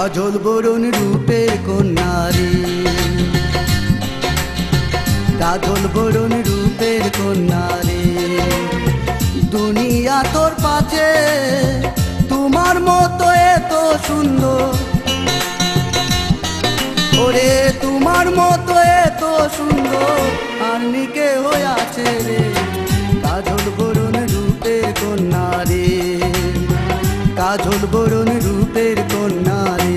কাজল বরণ রূপের কন্যারে, কাজল বরণ রূপের কন্যারে। দুনিয়া তোর পাছে তোমার মতো এত সুন্দর, ওরে তোমার মতো এত সুন্দর আর নিকে হয়ে আছে রে। কাজল বরণ রূপের কন্যারে, কাজল বরণ রূপের কন্যারে।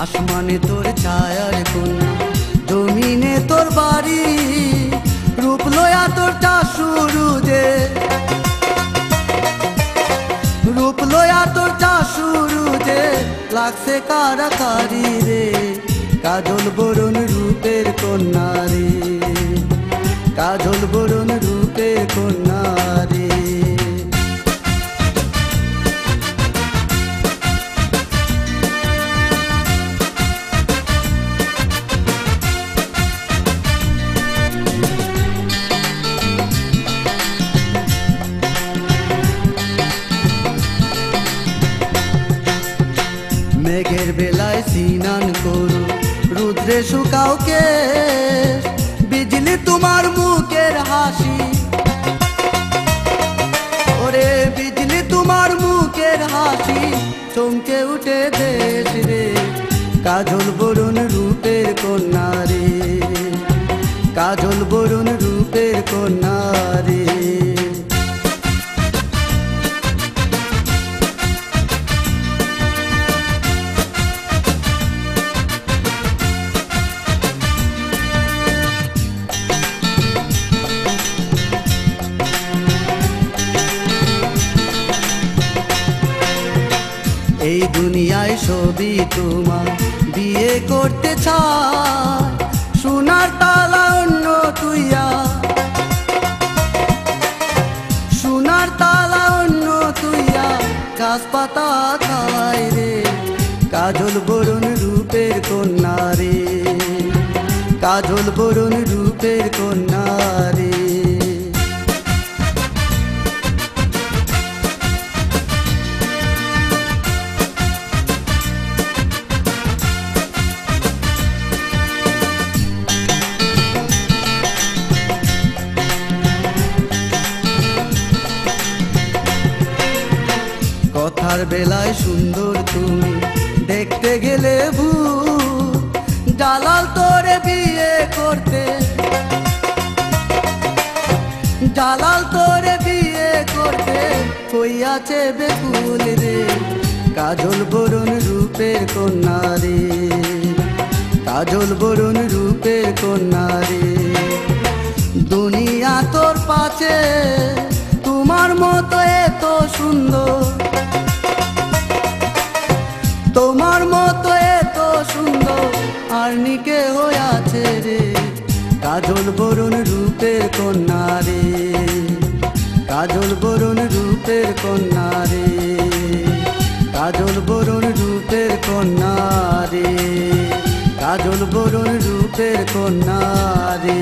আসমানে তোর ছায়ার কন্যা, জমিনে তোর বাড়ি, রূপ লয়া তোর চাষুরুজে, রূপ লয়া তোর চাষুরুজে লাগছে কারাকারি রে। কাজল বরণ রূপের কন্যা রে, কাজল বরণ রূপের কন্যা রে। মেঘের বেলায় স্নান করো, রুদ্রে শুকাও কেশ, বিজলি তোমার মুখের হাসি, ওরে বিজলি তোমার মুখের হাসি চমকে উঠে দেশ রে। কাজল বরণ রূপের কন্যা রে, কাজল বরণ রূপের কন্যা রে। এই দুনিয়ায় সবই তোমার বিয়ে করতে চায়, সোনার তালা অন্য তুইয়া, সোনার তালা অন্য তুইয়া গাছ পাতা খায় রে। কাজল বরণ রূপের কন্যা রে, কাজল বরণ রূপের কন্যা রে। কথার বেলায় সুন্দর তুমি, দেখতে গেলে ভূত, জালাল তোরে বিয়ে করতে, জালাল তোরে বিয়ে করতে হইয়াছে বেকুল রে। কাজল বরণ রূপের কন্যা রে, কাজল বরণ রূপের কন্যা রে। দুনিয়া তোর পাছে তোমার মতো এত সুন্দর, তোমার মতো এত সুন্দর আর নিকে হয়ে আছে রে। কাজল বরণ রূপের কন্যা রে, কাজল বরণ রূপের কন্যা রে, কাজল বরণ রূপের কন্যা রে, কাজল বরণ রূপের কন্যা রে।